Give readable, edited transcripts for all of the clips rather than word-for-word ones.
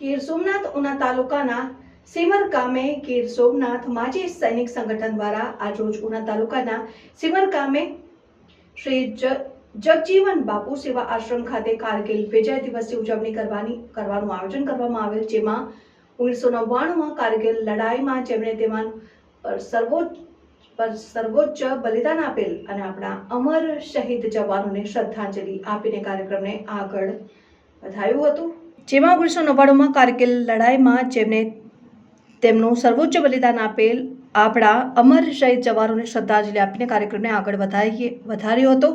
ગીર સોમનાથ ઉના તાલુકાના સિમર ગામે ગીર સોમનાથ માજી સૈનિક સંગઠન દ્વારા આજરોજ ઉના તાલુકાના સિમર ગામે શ્રી જગજીવન બાપુ સેવા આશ્રમ ખાતે કારગિલ વિજય દિવસની ઉજવણી કરવાનું આયોજન કરવામાં આવેલ, જેમાં 1999માં કારગિલ લડાઈમાં જેમણે સર્વોચ્ચ બલિદાન આપેલ અને આપણા અમર શહીદ જવાનોને શ્રદ્ધાંજલિ આપીને કાર્યક્રમને આગળ વધાર્યું હતું, જેમાં 1999માં કારગિલ લડાઈમાં જેમણે તેમનું સર્વોચ્ચ બલિદાન આપેલ આપણા અમર શહીદ જવાનોને શ્રદ્ધાંજલિ આપીને કાર્યક્રમને આગળ વધાર્યો હતો,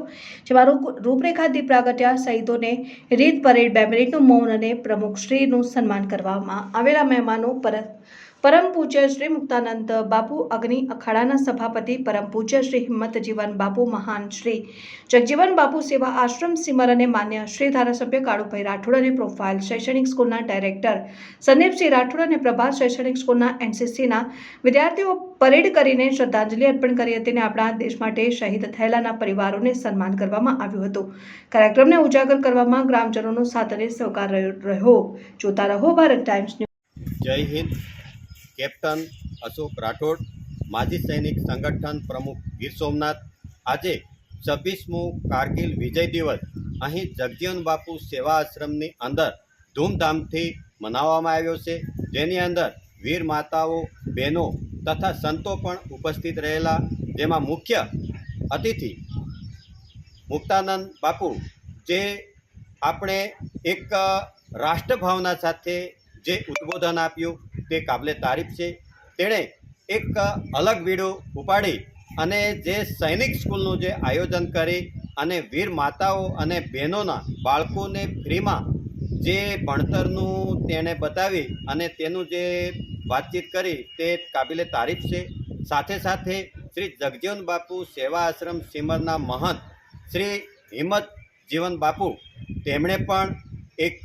જેમાં રૂપરેખા દીપ પ્રાગટ્યા, શહીદોને રીત પરેડ, 2 મિનિટનું મૌન અને પ્રમુખશ્રીનું સન્માન કરવામાં આવેલા મહેમાનો પરમ પૂજ્ય શ્રી મુક્તાનંદ બાપુ અગ્નિ અખાડાના સભાપતિ, પરમ પૂજ્ય શ્રી હિંમતજીવન બાપુ, મહાન શ્રી જગજીવન બાપુ સેવા આશ્રમ સિમર અને માન્ય શ્રી ધારાસભ્ય કાળુભાઈ રાઠોડ અને પ્રોફાઇલ શૈક્ષણિક સ્કૂલના ડાયરેક્ટર સંદીપસિંહ રાઠોડ અને પ્રભાત શૈક્ષણિક સ્કૂલના એનસીસીના વિદ્યાર્થીઓ પરેડ કરીને શ્રદ્ધાંજલિ અર્પણ કરી હતી અને આપણા દેશ માટે શહીદ થયેલાના પરિવારોને સન્માન કરવામાં આવ્યું હતું। કાર્યક્રમને ઉજાગર કરવામાં ગ્રામજનોનો સાથ અને સહકાર રહ્યો। જોતા રહો ભારત ટાઈમ્સ ન્યૂઝ। જય હિન્દ। કેપ્ટન અશોક રાઠોડ, માજી સૈનિક સંગઠન પ્રમુખ, ગીર સોમનાથ। આજે 26મો કારગિલ વિજય દિવસ અહીં જગજીવન બાપુ સેવા આશ્રમની અંદર ધૂમધામથી મનાવવામાં આવ્યો છે, જેની અંદર વીર માતાઓ, બહેનો તથા સંતો પણ ઉપસ્થિત રહેલા, જેમાં મુખ્ય અતિથિ મુક્તાનંદ બાપુ, જે આપણે એક રાષ્ટ્રભાવના સાથે જે ઉદ્બોધન આપ્યું તે કાબલે તારીફ છે। તેણે એક અલગ વીડિયો ઉપાડી અને જે સૈનિક સ્કૂલનું જે આયોજન કરી અને વીર માતાઓ અને બહેનોના બાળકોને ફ્રીમાં જે ભણતરનું તેણે બતાવી અને તેનું જે વાતચીત કરી તે કાબિલે તારીફ છે। સાથે સાથે શ્રી જગજીવન બાપુ સેવા આશ્રમ સિમરના મહંત શ્રી હિંમતજીવન બાપુ, તેમણે પણ એક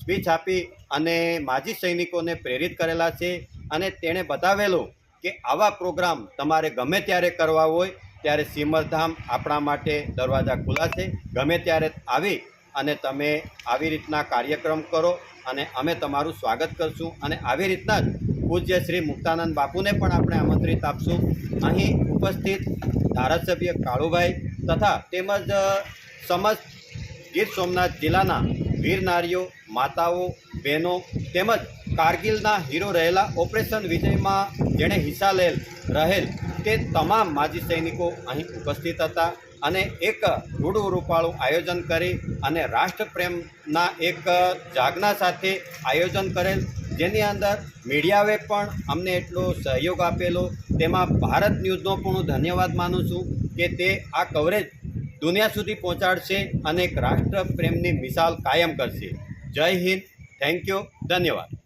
સ્પીચ આપી અને માજી સૈનિકોને પ્રેરિત કરેલા છે અને તેણે બતાવેલું કે આવા પ્રોગ્રામ તમારે ગમે ત્યારે કરવા હોય ત્યારે સિમરધામ આપણા માટે દરવાજા ખુલ્લા છે। ગમે ત્યારે આવી અને તમે આવી રીતના કાર્યક્રમ કરો અને અમે તમારું સ્વાગત કરશું અને આવી રીતના જ પૂજ્ય શ્રી મુક્તાનંદ બાપુને પણ આપણે આમંત્રિત આપશું। અહીં ઉપસ્થિત ધારાસભ્ય કાળુભાઈ તથા તેમજ સમસ્ત ગીર સોમનાથ જિલ્લાના વીર નારીઓ, માતાઓ, બહેનો તેમજ કારગિલના હીરો રહેલા ઓપરેશન વિજયમાં જેણે હિસ્સા રહેલ તે તમામ માજી સૈનિકો અહીં ઉપસ્થિત હતા અને એક રૂડું રૂપાળું આયોજન કરી અને રાષ્ટ્રપ્રેમના એક જાગના સાથે આયોજન કરેલ, જેની અંદર મીડિયાએ પણ અમને એટલો સહયોગ આપેલો। તેમાં ભારત ન્યૂઝનો પણ હું ધન્યવાદ માનું છું કે તે આ કવરેજ દુનિયા સુધી પહોંચાડશે અને એક રાષ્ટ્રપ્રેમની મિસાલ કાયમ કરશે। જય હિન્દ, થેન્ક યુ, ધન્યવાદ।